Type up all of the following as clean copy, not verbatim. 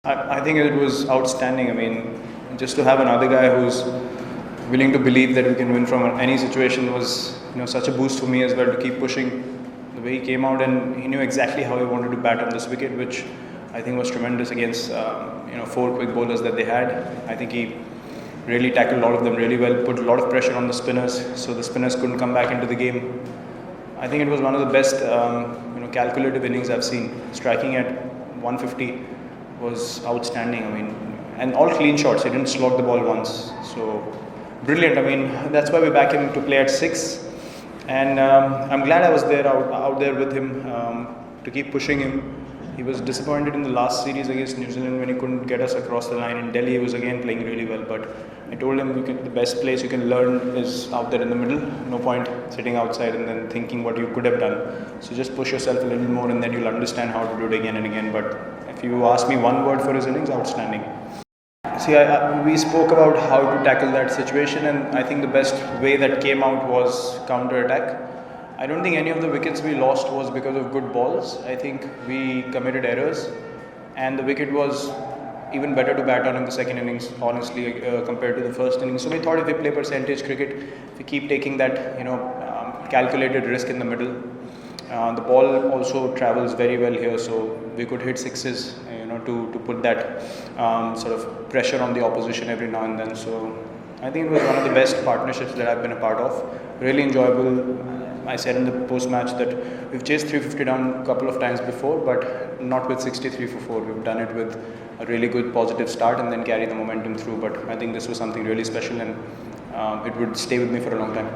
I think it was outstanding. I mean, just to have another guy who's willing to believe that we can win from any situation was, such a boost for me as well to keep pushing. The way he came out and he knew exactly how he wanted to bat on this wicket, which I think was tremendous against, four quick bowlers that they had. I think he really tackled a lot of them really well, put a lot of pressure on the spinners, so the spinners couldn't come back into the game. I think it was one of the best, calculative innings I've seen. Striking at 150 was outstanding. I mean, and all clean shots. He didn't slog the ball once. So brilliant. I mean, that's why we back him to play at 6. And I'm glad I was there out there with him to keep pushing him. He was disappointed in the last series against New Zealand when he couldn't get us across the line. In Delhi, he was again playing really well. But I told him the best place you can learn is out there in the middle. No point sitting outside and then thinking what you could have done. So just push yourself a little more and then you'll understand how to do it again and again. But if you ask me one word for his innings, outstanding. See, we spoke about how to tackle that situation, and I think the best way that came out was counter-attack. I don't think any of the wickets we lost was because of good balls. I think we committed errors, and the wicket was even better to bat on in the second innings, honestly, compared to the first innings. So we thought if we play percentage cricket, if we keep taking that, calculated risk in the middle, the ball also travels very well here, so we could hit sixes, to put that sort of pressure on the opposition every now and then. So I think it was one of the best partnerships that I've been a part of. Really enjoyable. I said in the post-match that we've chased 350 down a couple of times before, but not with 63 for 4. We've done it with a really good positive start and then carry the momentum through. But I think this was something really special, and it would stay with me for a long time.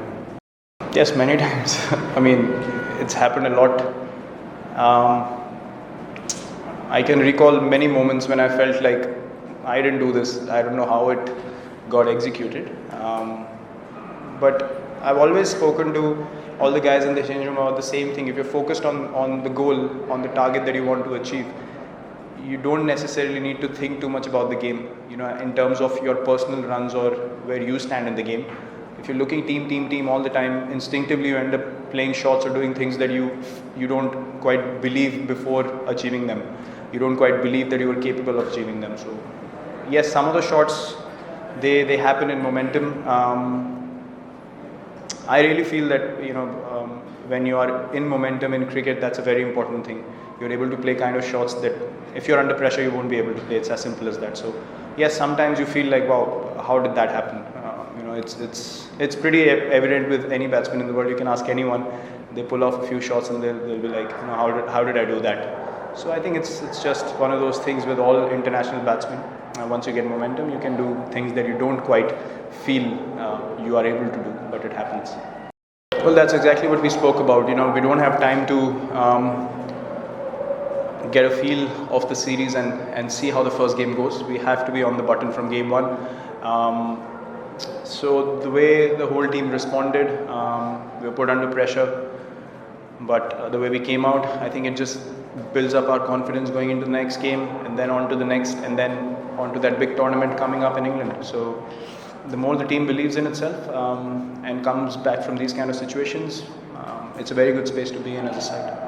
Yes, many times. I mean, it's happened a lot. I can recall many moments when I felt like I didn't do this. I don't know how it got executed. But I've always spoken to all the guys in the change room about the same thing. If you're focused on the goal, on the target that you want to achieve, you don't necessarily need to think too much about the game, in terms of your personal runs or where you stand in the game. If you're looking team all the time, instinctively you end up playing shots or doing things that you don't quite believe before achieving them. You don't quite believe that you are capable of achieving them. So yes, some of the shots, they happen in momentum. I really feel that, when you are in momentum in cricket, that's a very important thing. You're able to play kind of shots that if you're under pressure, you won't be able to play. It's as simple as that. So yes, sometimes you feel like, wow, how did that happen? It's pretty evident with any batsman in the world. You can ask anyone. They pull off a few shots and they'll be like, how did I do that? So I think it's just one of those things with all international batsmen. Once you get momentum, you can do things that you don't quite feel you are able to do, but it happens. Well, that's exactly what we spoke about. We don't have time to get a feel of the series and see how the first game goes. We have to be on the button from game one. So the way the whole team responded, we were put under pressure, but the way we came out, I think it just builds up our confidence going into the next game, and then on to the next, and then on to that big tournament coming up in England. So the more the team believes in itself and comes back from these kind of situations, it's a very good space to be in as a side.